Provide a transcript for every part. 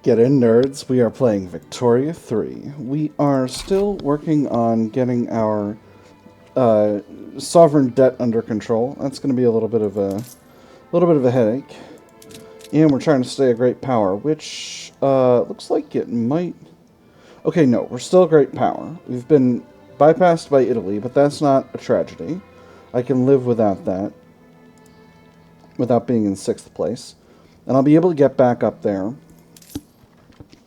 Get in, nerds. We are playing Victoria 3. We are still working on getting our sovereign debt under control. That's going to be a little bit of a headache. And we're trying to stay a great power, which looks like it might. Okay, no, we're still a great power. We've been bypassed by Italy, but that's not a tragedy. I can live without that, without being in 6th place. And I'll be able to get back up there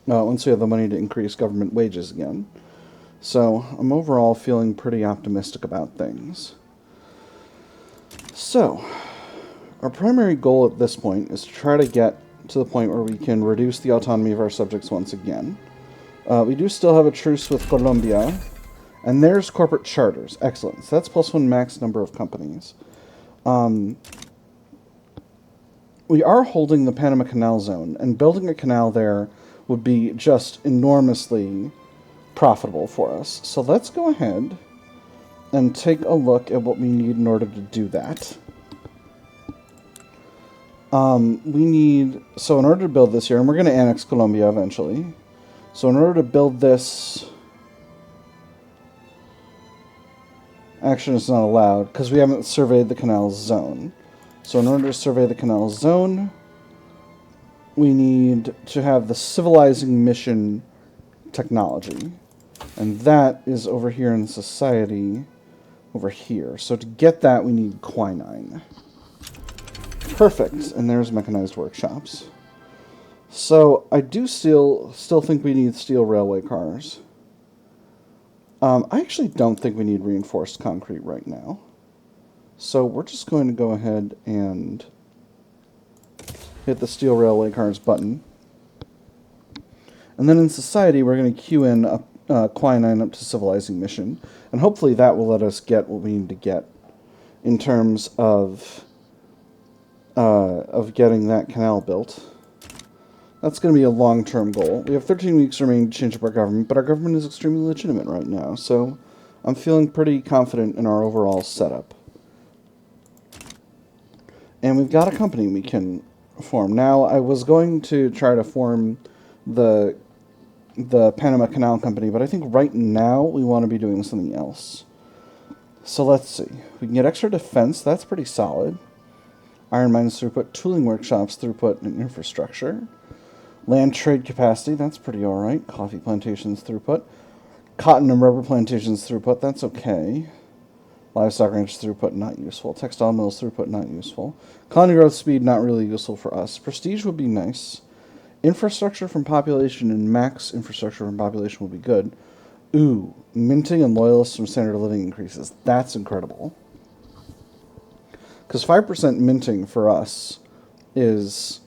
once we have the money to increase government wages again. So I'm overall feeling pretty optimistic about things. So, our primary goal at this point is to try to get to the point where we can reduce the autonomy of our subjects once again. We do still have a truce with Colombia, and there's corporate charters. Excellent. So that's +1 max number of companies. We are holding the Panama Canal Zone, and building a canal there would be just enormously profitable for us. So let's go ahead and take a look at what we need in order to do that. So in order to build this here, and we're going to annex Colombia eventually. So in order to build this, action is not allowed because we haven't surveyed the canal zone. So in order to survey the canal zone, we need to have the civilizing mission technology. And that is over here in society, over here. So to get that, we need quinine. Perfect. And there's mechanized workshops. So I do still think we need steel railway cars. I actually don't think we need reinforced concrete right now. So we're just going to go ahead and hit the steel railway cars button. And then in society, we're going to queue in quinine up to civilizing mission. And hopefully that will let us get what we need to get in terms of getting that canal built. That's going to be a long-term goal. We have 13 weeks remaining to change up our government, but our government is extremely legitimate right now. So I'm feeling pretty confident in our overall setup. And we've got a company we can form. Now, I was going to try to form the Panama Canal Company, but I think right now we want to be doing something else. So let's see. We can get extra defense. That's pretty solid. Iron mines throughput, tooling workshops throughput, and infrastructure. Land trade capacity. That's pretty all right. Coffee plantations throughput. Cotton and rubber plantations throughput. That's okay. Livestock ranch throughput, not useful. Textile mills throughput, not useful. Colony growth speed, not really useful for us. Prestige would be nice. Infrastructure from population and max infrastructure from population would be good. Ooh, minting and loyalists from standard of living increases. That's incredible. Because 5% minting for us is,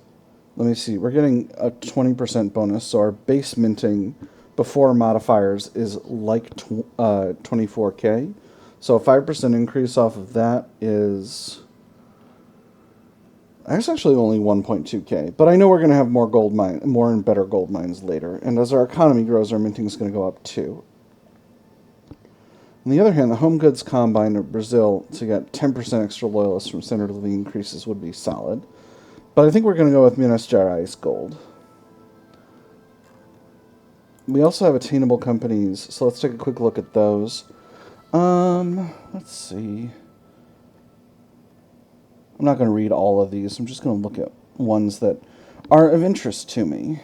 let me see, we're getting a 20% bonus, so our base minting before modifiers is like 24k. So a 5% increase off of that is... That's actually only 1.2k. But I know we're going to have more and better gold mines later. And as our economy grows, our minting is going to go up too. On the other hand, the Home Goods Combine of Brazil to get 10% extra loyalists from standard of living increases would be solid. But I think we're going to go with Minas Gerais gold. We also have attainable companies, so let's take a quick look at those. Let's see. I'm not going to read all of these. I'm just going to look at ones that are of interest to me.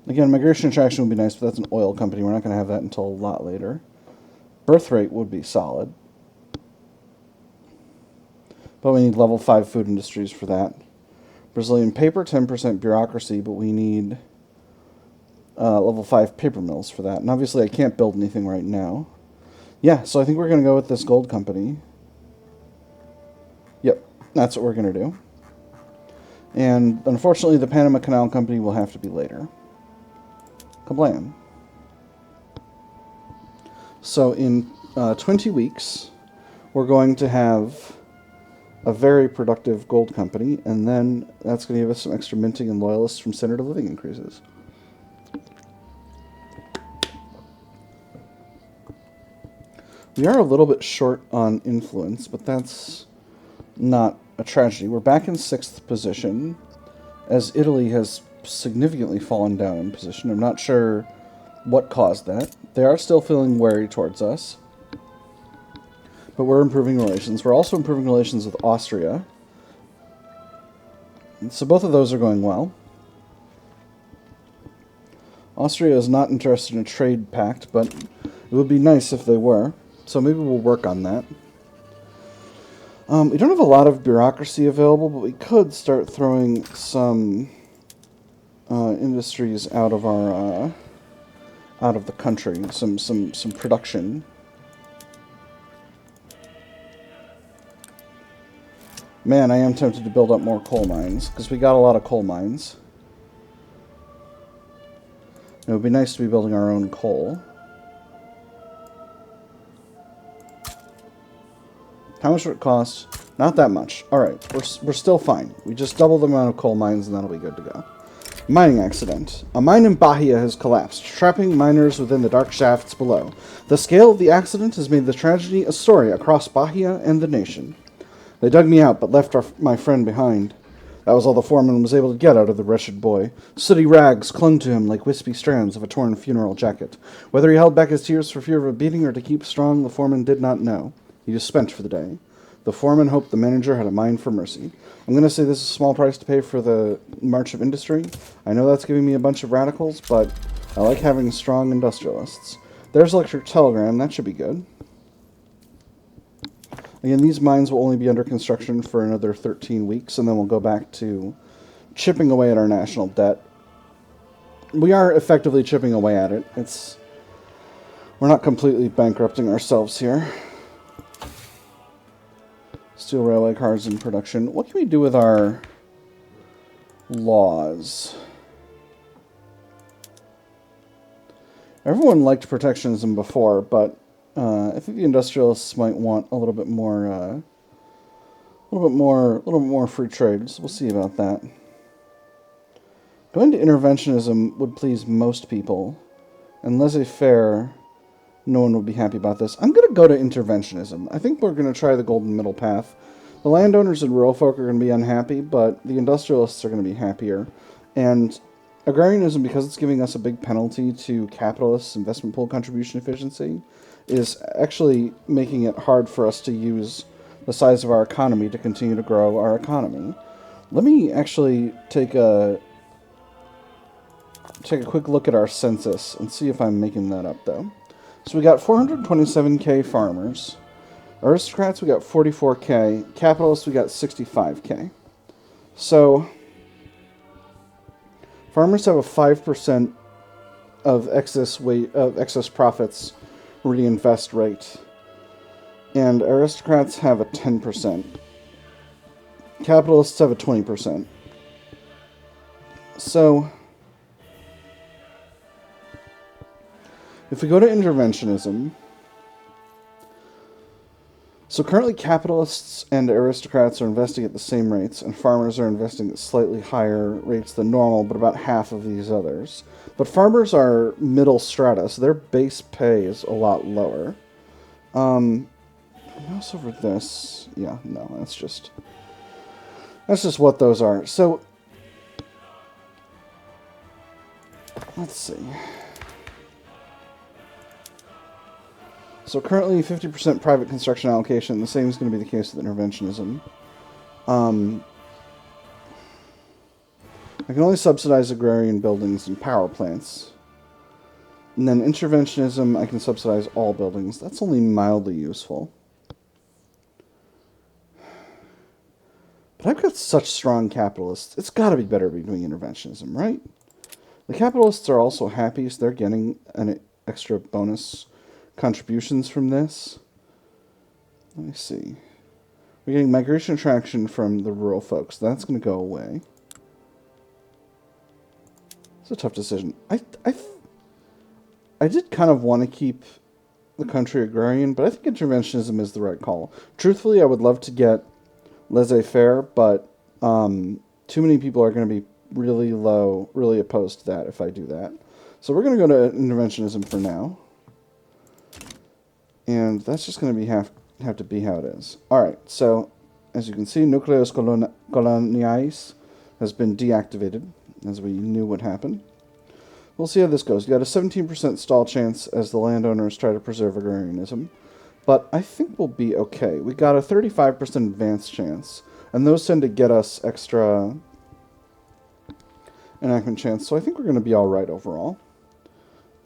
Again, migration attraction would be nice, but that's an oil company. We're not going to have that until a lot later. Birth rate would be solid. But we need level 5 food industries for that. Brazilian paper, 10% bureaucracy, but we need level 5 paper mills for that. And obviously I can't build anything right now. Yeah, so I think we're going to go with this gold company. Yep, that's what we're going to do. And unfortunately the Panama Canal Company will have to be later. Kablam. So in 20 weeks, we're going to have a very productive gold company, and then that's going to give us some extra minting and loyalists from standard of living increases. We are a little bit short on influence, but that's not a tragedy. We're back in 6th position, as Italy has significantly fallen down in position. I'm not sure what caused that. They are still feeling wary towards us, but we're improving relations. We're also improving relations with Austria. And so both of those are going well. Austria is not interested in a trade pact, but it would be nice if they were. So maybe we'll work on that. We don't have a lot of bureaucracy available, but we could start throwing some industries out of our out of the country. Some production. Man, I am tempted to build up more coal mines, because we got a lot of coal mines. It would be nice to be building our own coal. How much would it cost? Not that much. Alright, we're still fine. We just double the amount of coal mines and that'll be good to go. Mining accident. A mine in Bahia has collapsed, trapping miners within the dark shafts below. The scale of the accident has made the tragedy a story across Bahia and the nation. They dug me out, but left my friend behind. That was all the foreman was able to get out of the wretched boy. Sooty rags clung to him like wispy strands of a torn funeral jacket. Whether he held back his tears for fear of a beating or to keep strong, the foreman did not know. He was spent for the day. The foreman hoped the manager had a mind for mercy. I'm going to say this is a small price to pay for the march of industry. I know that's giving me a bunch of radicals, but I like having strong industrialists. There's electric telegram. That should be good. Again, these mines will only be under construction for another 13 weeks, and then we'll go back to chipping away at our national debt. We are effectively chipping away at it. We're not completely bankrupting ourselves here. Steel railway cars in production. What can we do with our laws? Everyone liked protectionism before, but I think the industrialists might want a little bit more free trade. So we'll see about that. Going to interventionism would please most people, and laissez-faire, no one would be happy about this. I'm going to go to interventionism. I think we're going to try the golden middle path. The landowners and rural folk are going to be unhappy, but the industrialists are going to be happier. And agrarianism, because it's giving us a big penalty to capitalists' investment pool contribution efficiency, is actually making it hard for us to use the size of our economy to continue to grow our economy. Let me actually take a quick look at our census and see if I'm making that up, though. So we got 427k farmers. Aristocrats, we got 44k. Capitalists, we got 65k. So farmers have a 5% of excess profits reinvest rate, and aristocrats have a 10%. Capitalists have a 20%. So if we go to interventionism, so currently capitalists and aristocrats are investing at the same rates, and farmers are investing at slightly higher rates than normal, but about half of these others. But farmers are middle strata, so their base pay is a lot lower. Mouse over this. Yeah, no, that's just what those are. So let's see. So currently 50% private construction allocation. The same is going to be the case with interventionism. I can only subsidize agrarian buildings and power plants. And then interventionism, I can subsidize all buildings. That's only mildly useful. But I've got such strong capitalists. It's got to be better to be doing interventionism, right? The capitalists are also happy, so they're getting an extra bonus contributions from this. Let me see. We're getting migration attraction from the rural folks. That's going to go away. It's a tough decision. I did kind of want to keep the country agrarian, but I think interventionism is the right call. Truthfully, I would love to get laissez-faire, but too many people are going to be really opposed to that if I do that. So we're going to go to interventionism for now. And that's just going to have to be how it is. Alright, so As you can see, Nucleus Coloniais has been deactivated, as we knew would happen. We'll see how this goes. You got a 17% stall chance as the landowners try to preserve agrarianism, but I think we'll be okay. We got a 35% advance chance, and those tend to get us extra enactment chance, so I think we're going to be alright overall.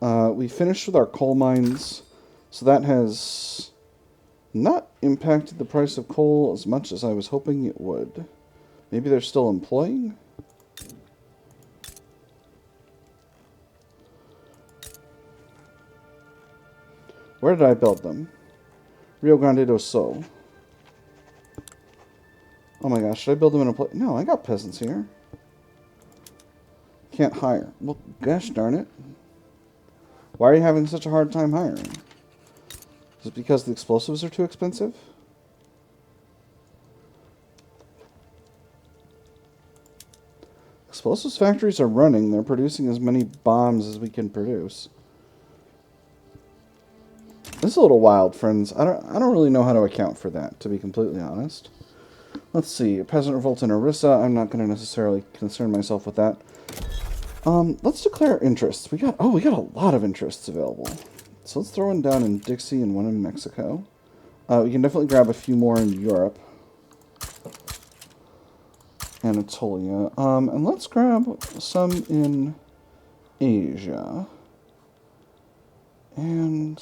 We finished with our coal mines, so that has not impacted the price of coal as much as I was hoping it would. Maybe they're still employing? Where did I build them? Rio Grande do Sul. Oh my gosh, should I build them in a place? No, I got peasants here. Can't hire. Well, gosh darn it. Why are you having such a hard time hiring? Is it because the explosives are too expensive? Explosives factories are running. They're producing as many bombs as we can produce. This is a little wild, friends. I don't really know how to account for that, to be completely honest. Let's see. A peasant revolt in Orissa. I'm not going to necessarily concern myself with that. Let's declare interests. We got a lot of interests available. So let's throw one down in Dixie and one in Mexico. We can definitely grab a few more in Europe. Anatolia. And let's grab some in Asia. And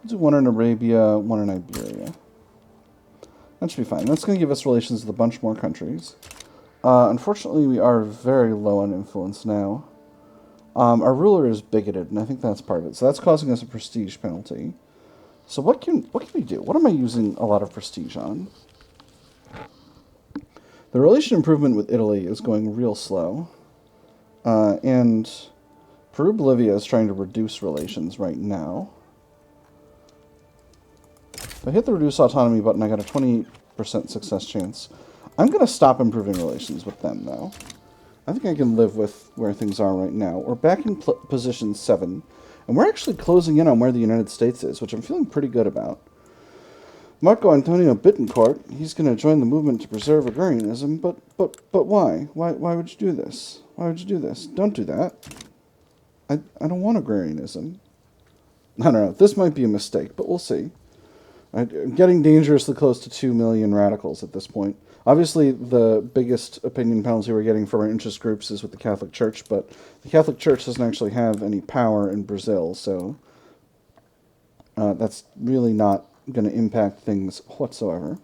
we'll do one in Arabia, one in Iberia. That should be fine. That's going to give us relations with a bunch more countries. Unfortunately, we are very low on influence now. Our ruler is bigoted, and I think that's part of it. So that's causing us a prestige penalty. So what can we do? What am I using a lot of prestige on? The relation improvement with Italy is going real slow. And Peru-Bolivia is trying to reduce relations right now. If I hit the reduce autonomy button, I got a 20% success chance. I'm going to stop improving relations with them, though. I think I can live with where things are right now. We're back in position 7, and we're actually closing in on where the United States is, which I'm feeling pretty good about. Marco Antonio Bittencourt, he's going to join the movement to preserve agrarianism, but why? Why would you do this? Why would you do this? Don't do that. I don't want agrarianism. I don't know. This might be a mistake, but we'll see. I'm getting dangerously close to 2 million radicals at this point. Obviously, the biggest opinion penalty we're getting from our interest groups is with the Catholic Church, but the Catholic Church doesn't actually have any power in Brazil, so that's really not going to impact things whatsoever.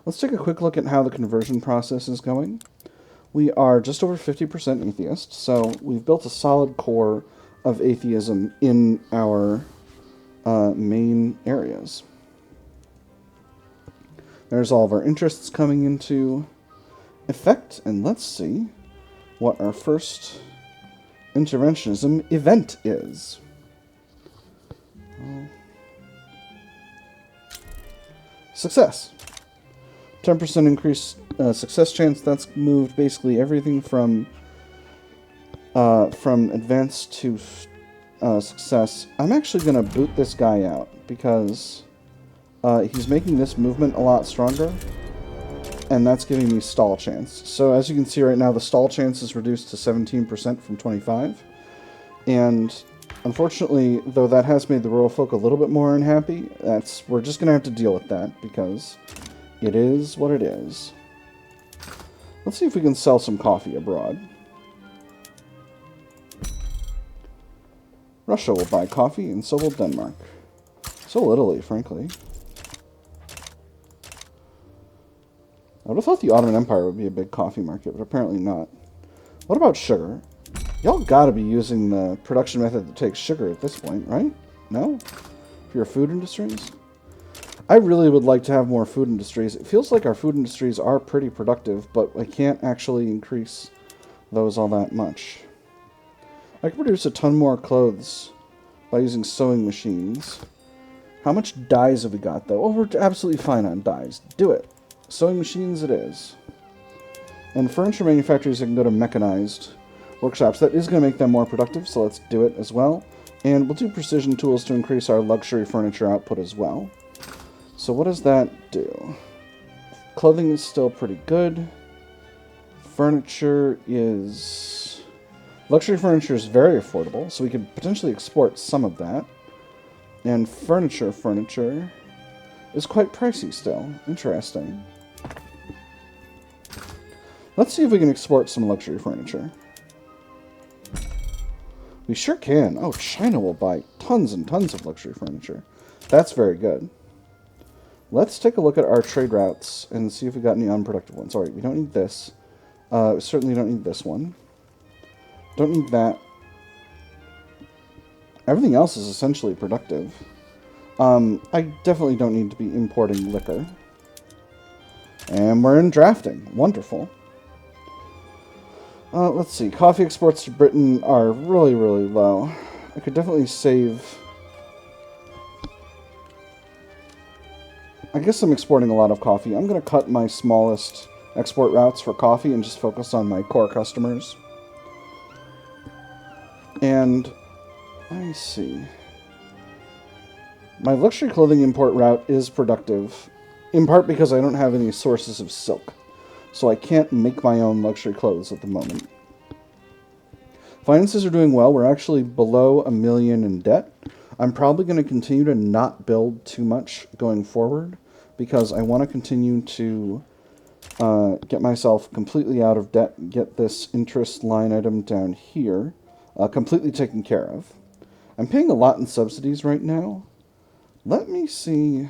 Let's take a quick look at how the conversion process is going. We are just over 50% atheist, so we've built a solid core of atheism in our main areas. There's all of our interests coming into effect, and let's see what our first interventionism event is. Success. 10% increase success chance. That's moved basically everything from advanced to success. I'm actually going to boot this guy out because he's making this movement a lot stronger, and that's giving me stall chance. So as you can see right now, the stall chance is reduced to 17% from 25, and unfortunately, though that has made the rural folk a little bit more unhappy, we're just going to have to deal with that because it is what it is. Let's see if we can sell some coffee abroad. Russia will buy coffee, and so will Denmark. So will Italy, frankly. I would have thought the Ottoman Empire would be a big coffee market, but apparently not. What about sugar? Y'all gotta be using the production method that takes sugar at this point, right? No? For your food industries? I really would like to have more food industries. It feels like our food industries are pretty productive, but I can't actually increase those all that much. I can produce a ton more clothes by using sewing machines. How much dyes have we got, though? Oh, we're absolutely fine on dyes. Do it. Sewing machines it is. And furniture manufacturers, I can go to mechanized workshops. That is going to make them more productive, so let's do it as well. And we'll do precision tools to increase our luxury furniture output as well. So what does that do? Clothing is still pretty good. Furniture is... Luxury furniture is very affordable, so we could potentially export some of that. And furniture is quite pricey still. Interesting. Let's see if we can export some luxury furniture. We sure can. Oh, China will buy tons and tons of luxury furniture. That's very good. Let's take a look at our trade routes and see if we got any unproductive ones. Alright, we don't need this. We certainly don't need this one. Don't need that. Everything else is essentially productive. I definitely don't need to be importing liquor. And we're in drafting. Wonderful. Let's see. Coffee exports to Britain are really, really low. I could definitely save... I guess I'm exporting a lot of coffee. I'm going to cut my smallest export routes for coffee and just focus on my core customers. And... let me see. My luxury clothing import route is productive, in part because I don't have any sources of silk, so I can't make my own luxury clothes at the moment. Finances are doing well. We're actually below $1 million in debt. I'm probably going to continue to not build too much going forward, because I want to continue to get myself completely out of debt, get this interest line item down here completely taken care of. I'm paying a lot in subsidies right now. Let me see.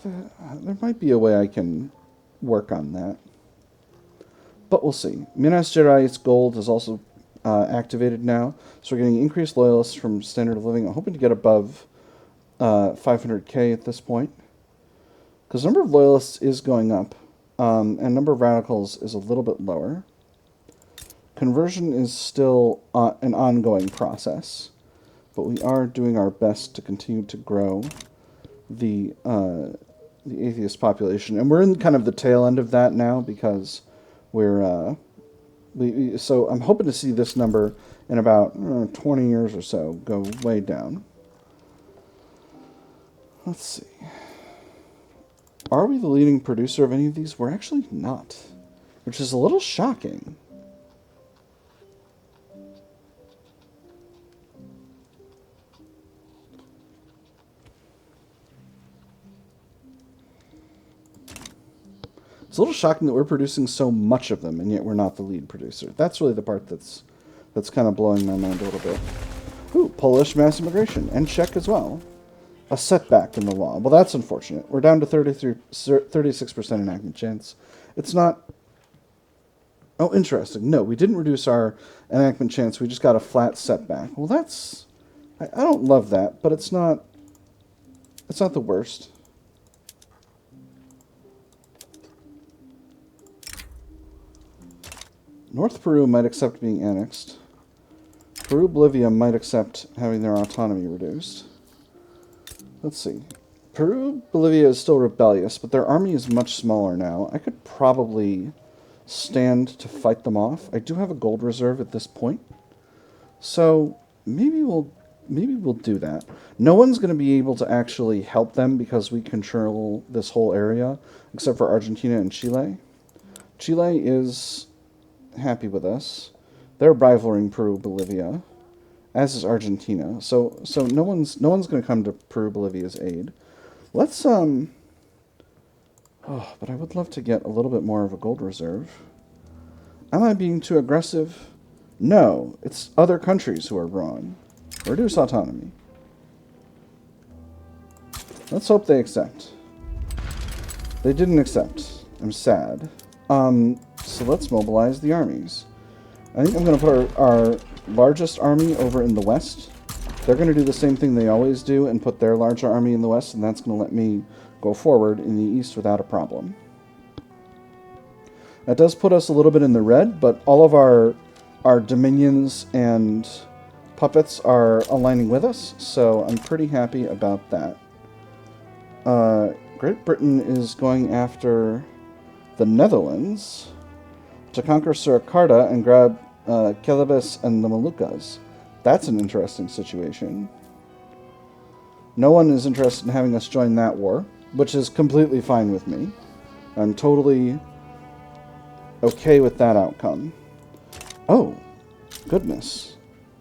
There might be a way I can work on that. But we'll see. Minas Gerais Gold is also activated now. So we're getting increased loyalists from standard of living. I'm hoping to get above 500k at this point. Because the number of loyalists is going up. And number of radicals is a little bit lower. Conversion is still an ongoing process. But we are doing our best to continue to grow the atheist population. And we're in kind of the tail end of that now because we're... so I'm hoping to see this number in about 20 years or so go way down. Let's see. Are we the leading producer of any of these? We're actually not, which is a little shocking. It's a little shocking that we're producing so much of them, and yet we're not the lead producer. That's really the part that's kind of blowing my mind a little bit. Ooh, Polish mass immigration, and Czech as well. A setback in the law. Well, that's unfortunate. We're down to 36% enactment chance. It's not... Oh, interesting. No, we didn't reduce our enactment chance. We just got a flat setback. Well, that's... I don't love that, but it's not... It's not the worst. North Peru might accept being annexed. Peru-Bolivia might accept having their autonomy reduced. Let's see. Peru-Bolivia is still rebellious, but their army is much smaller now. I could probably stand to fight them off. I do have a gold reserve at this point. So maybe we'll do that. No one's going to be able to actually help them because we control this whole area, except for Argentina and Chile. Chile is happy with us. They're rivaling Peru-Bolivia, as is Argentina. So no one's going to come to Peru-Bolivia's aid. Let's oh, but I would love to get a little bit more of a gold reserve. Am I being too aggressive? No, it's other countries who are wrong. Reduce autonomy. Let's hope they accept. They didn't accept. I'm sad. So let's mobilize the armies. I think I'm going to put our largest army over in the west. They're going to do the same thing they always do and put their larger army in the west, and that's going to let me go forward in the east without a problem. That does put us a little bit in the red, but all of our dominions and puppets are aligning with us, so I'm pretty happy about that. Great Britain is going after the Netherlands to conquer Surakarta and grab Celebes and the Moluccas. That's an interesting situation. No one is interested in having us join that war, which is completely fine with me. I'm totally okay with that outcome. Oh, goodness.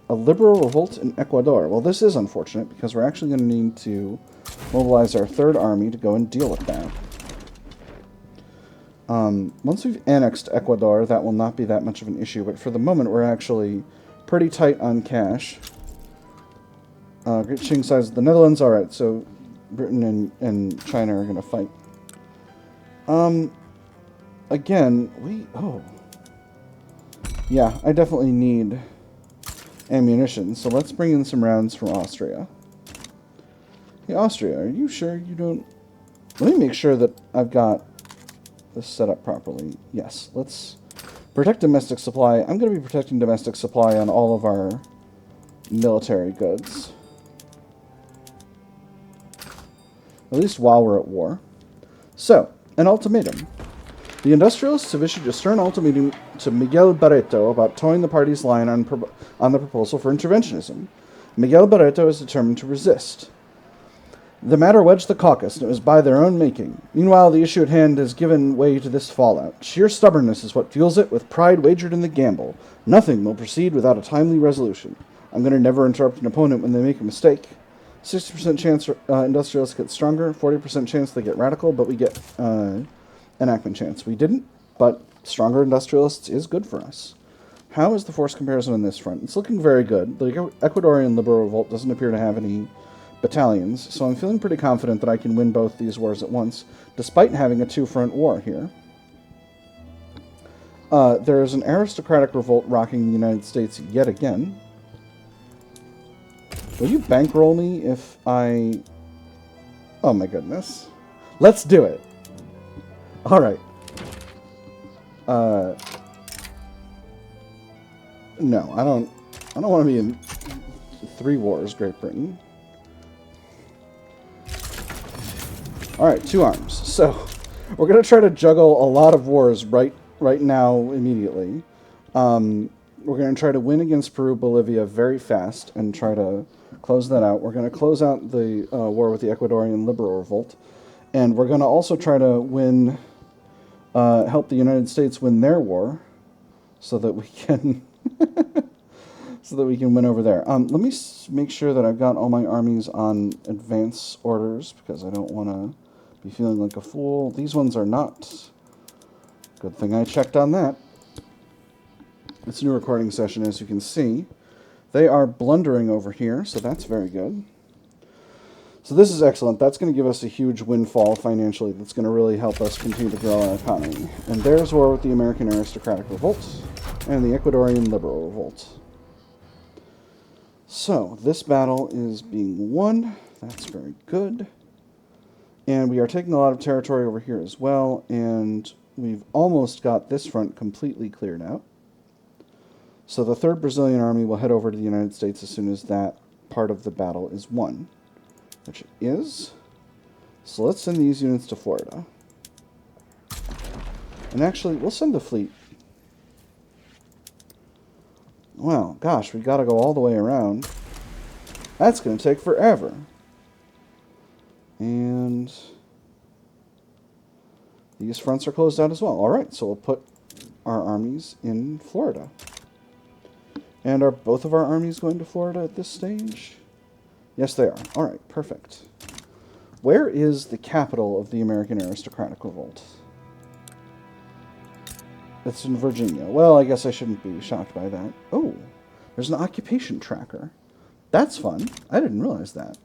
A liberal revolt in Ecuador. Well, this is unfortunate because we're actually going to need to mobilize our third army to go and deal with that. Once we've annexed Ecuador, that will not be that much of an issue, but for the moment we're actually pretty tight on cash. Great Qing size of the Netherlands. Alright, so Britain and China are going to fight. Again, oh. Yeah, I definitely need ammunition, so let's bring in some rounds from Austria. Hey, Austria, are you sure you don't... Let me make sure that I've got this set up properly. Yes, let's protect domestic supply. I'm going to be protecting domestic supply on all of our military goods. At least while we're at war. So, an ultimatum. The industrialists have issued a stern ultimatum to Miguel Barreto about towing the party's line on the proposal for interventionism. Miguel Barreto is determined to resist. The matter wedged the caucus, and it was by their own making. Meanwhile, the issue at hand has given way to this fallout. Sheer stubbornness is what fuels it, with pride wagered in the gamble. Nothing will proceed without a timely resolution. I'm going to never interrupt an opponent when they make a mistake. 60% chance industrialists get stronger, 40% chance they get radical, but we get enactment chance. We didn't, but stronger industrialists is good for us. How is the force comparison on this front? It's looking very good. The Ecuadorian Liberal Revolt doesn't appear to have any battalions, so I'm feeling pretty confident that I can win both these wars at once, despite having a two-front war here. There is an aristocratic revolt rocking the United States yet again. Will you bankroll me if I... Oh my goodness. Let's do it. Alright. No, I don't want to be in 3 wars, Great Britain. Alright, 2 arms. So, we're going to try to juggle a lot of wars right now, immediately. We're going to try to win against Peru-Bolivia very fast and try to close that out. We're going to close out the war with the Ecuadorian Liberal Revolt. And we're going to also try to win, help the United States win their war so that we can... so that we can win over there. Let me make sure that I've got all my armies on advance orders, because I don't want to be feeling like a fool. These ones are not. Good thing I checked on that. It's a new recording session, as you can see. They are blundering over here, so that's very good. So this is excellent. That's going to give us a huge windfall financially that's going to really help us continue to grow our economy. And there's war with the American Aristocratic Revolt and the Ecuadorian Liberal Revolt. So, this battle is being won. That's very good. And we are taking a lot of territory over here as well, and we've almost got this front completely cleared out. So the 3rd Brazilian Army will head over to the United States as soon as that part of the battle is won, which it is. So let's send these units to Florida. And actually, we'll send the fleet. Wow, gosh, we gotta go all the way around. That's gonna take forever. And these fronts are closed out as well. Alright, so we'll put our armies in Florida. And are both of our armies going to Florida at this stage? Yes, they are. Alright, perfect. Where is the capital of the American Aristocratic Revolt? It's in Virginia. Well, I guess I shouldn't be shocked by that. Oh, there's an occupation tracker. That's fun. I didn't realize that.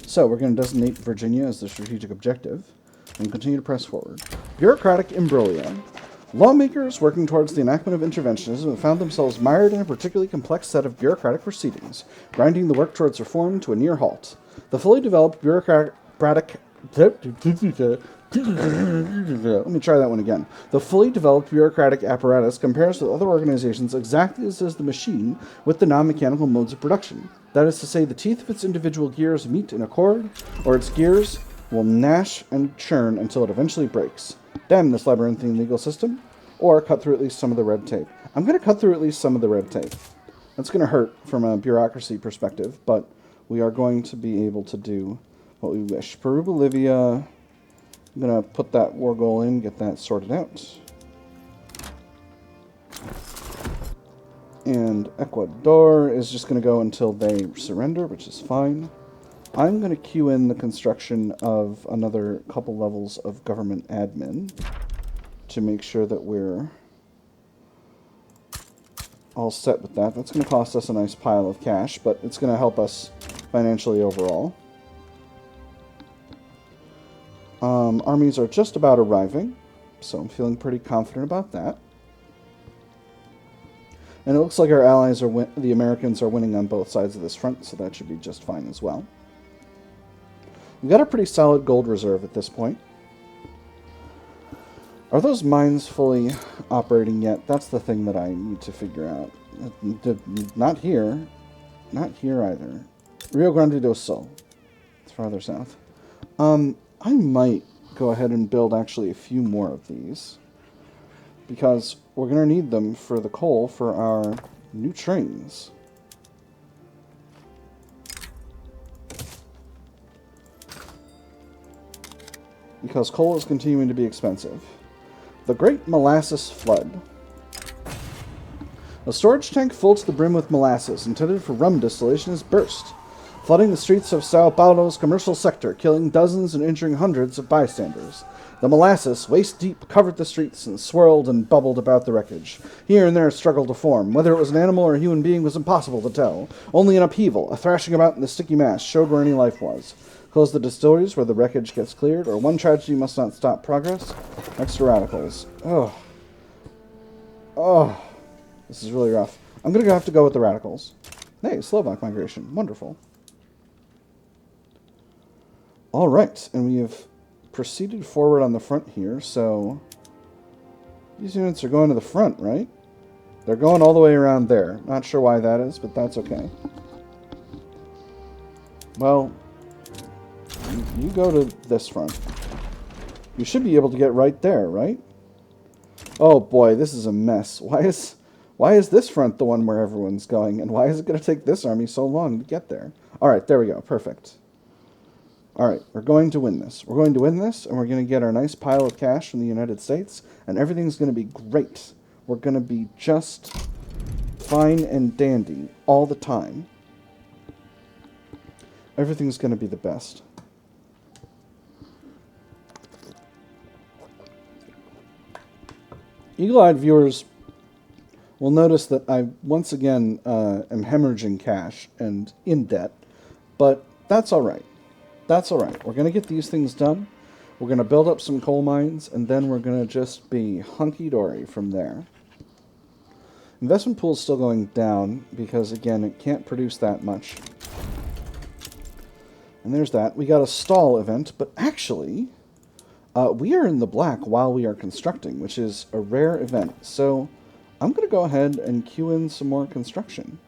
So, we're going to designate Virginia as the strategic objective and continue to press forward. Bureaucratic imbroglio. Lawmakers working towards the enactment of interventionism have found themselves mired in a particularly complex set of bureaucratic proceedings, grinding the work towards reform to a near halt. The fully developed bureaucratic... Let me try that one again. The fully developed bureaucratic apparatus compares with other organizations exactly as does the machine with the non-mechanical modes of production. That is to say, the teeth of its individual gears meet in a chord, or its gears will gnash and churn until it eventually breaks. Damn this labyrinthine legal system, or cut through at least some of the red tape. I'm going to cut through at least some of the red tape. That's going to hurt from a bureaucracy perspective, but we are going to be able to do what we wish. Peru-Bolivia, I'm going to put that war goal in, get that sorted out. And Ecuador is just going to go until they surrender, which is fine. I'm going to queue in the construction of another couple levels of government admin to make sure that we're all set with that. That's going to cost us a nice pile of cash, but it's going to help us financially overall. Armies are just about arriving, so I'm feeling pretty confident about that. And it looks like our allies are the Americans are winning on both sides of this front, so that should be just fine as well. We've got a pretty solid gold reserve at this point. Are those mines fully operating yet? That's the thing that I need to figure out. Not here. Not here either. Rio Grande do Sul. It's farther south. I might go ahead and build actually a few more of these, because we're going to need them for the coal for our new trains. Because coal is continuing to be expensive. The Great Molasses Flood. A storage tank full to the brim with molasses, intended for rum distillation, has burst, flooding the streets of Sao Paulo's commercial sector, killing dozens and injuring hundreds of bystanders. The molasses, waist-deep, covered the streets and swirled and bubbled about the wreckage. Here and there struggled to form. Whether it was an animal or a human being was impossible to tell. Only an upheaval, a thrashing about in the sticky mass, showed where any life was. Close the distilleries where the wreckage gets cleared, or one tragedy must not stop progress. Extra radicals. Oh. Oh. This is really rough. I'm going to have to go with the radicals. Hey, Slovak migration. Wonderful. All right, and we have proceeded forward on the front here, so these units are going to the front, right? They're going all the way around there. Not sure why that is, but that's okay. Well, you go to this front. You should be able to get right there, right? Oh boy, this is a mess. Why is this front the one where everyone's going, and why is it going to take this army so long to get there? All right, there we go. Perfect. All right, we're going to win this. We're going to win this, and we're going to get our nice pile of cash from the United States, and everything's going to be great. We're going to be just fine and dandy all the time. Everything's going to be the best. Eagle-eyed viewers will notice that I once again am hemorrhaging cash and in debt, but that's all right. That's all right. We're going to get these things done. We're going to build up some coal mines, and then we're going to just be hunky-dory from there. Investment pool is still going down because, again, it can't produce that much. And there's that. We got a stall event, but actually, we are in the black while we are constructing, which is a rare event. So I'm going to go ahead and queue in some more construction.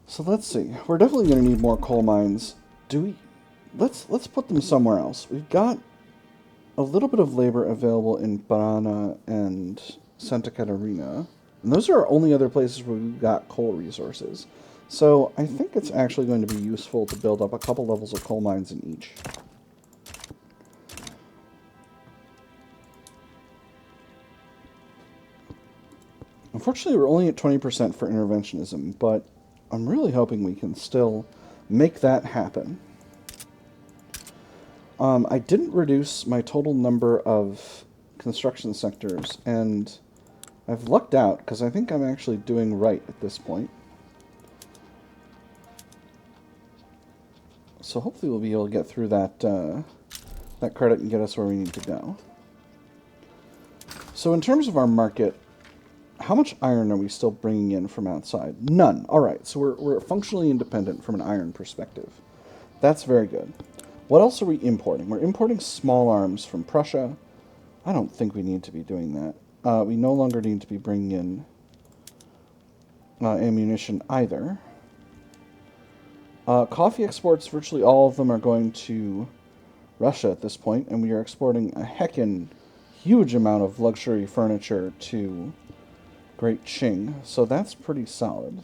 So let's see. We're definitely going to need more coal mines. Let's put them somewhere else. We've got a little bit of labor available in Parana and Santa Catarina. And those are our only other places where we've got coal resources. So I think it's actually going to be useful to build up a couple levels of coal mines in each. Unfortunately, we're only at 20% for interventionism, but I'm really hoping we can still make that happen. I didn't reduce my total number of construction sectors, and I've lucked out because I think I'm actually doing right at this point. So hopefully we'll be able to get through that that credit and get us where we need to go. So in terms of our market, how much iron are we still bringing in from outside? None. All right, so we're functionally independent from an iron perspective. That's very good. What else are we importing? We're importing small arms from Prussia. I don't think we need to be doing that. We no longer need to be bringing in ammunition either. Coffee exports, virtually all of them are going to Russia at this point, and we are exporting a heckin' huge amount of luxury furniture to Great Qing, so that's pretty solid.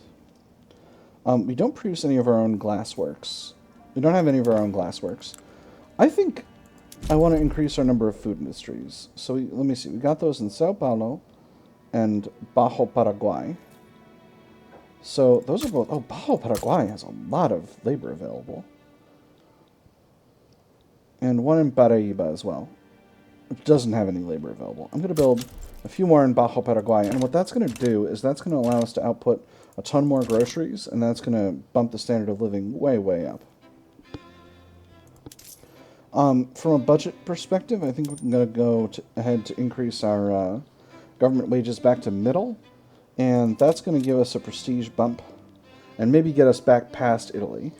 We don't produce any of our own glassworks. We don't have any of our own glassworks. I think I want to increase our number of food industries. So let me see. We got those in Sao Paulo and Bajo Paraguay. So those are both... Oh, Bajo Paraguay has a lot of labor available. And one in Paraíba as well, which doesn't have any labor available. I'm going to build a few more in Bajo Paraguay. And what that's going to do is that's going to allow us to output a ton more groceries. And that's going to bump the standard of living way, way up. From a budget perspective, I think we're going to go ahead to increase our government wages back to middle. And that's going to give us a prestige bump and maybe get us back past Italy.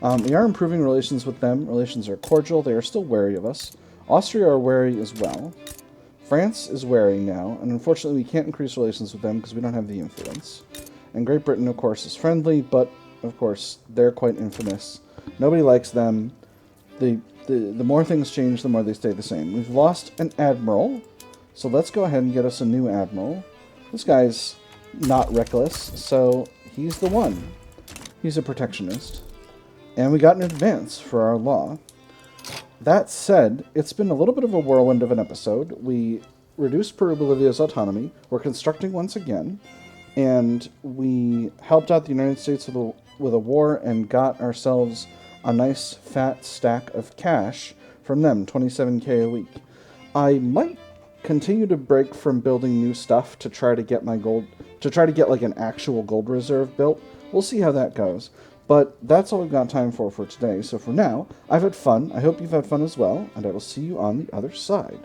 We are improving relations with them. Relations are cordial. They are still wary of us. Austria are wary as well. France is wary now, and unfortunately we can't increase relations with them because we don't have the influence. And Great Britain, of course, is friendly, but, of course, they're quite infamous. Nobody likes them. The more things change, the more they stay the same. We've lost an admiral, so let's go ahead and get us a new admiral. This guy's not reckless, so he's the one. He's a protectionist. And we got an advance for our law. That said, it's been a little bit of a whirlwind of an episode. We reduced Peru-Bolivia's autonomy. We're constructing once again. And we helped out the United States with a war and got ourselves a nice fat stack of cash from them, 27K a week. I might continue to break from building new stuff to try to get my gold, to try to get like an actual gold reserve built. We'll see how that goes. But that's all we've got time for today. So for now, I've had fun. I hope you've had fun as well, and I will see you on the other side.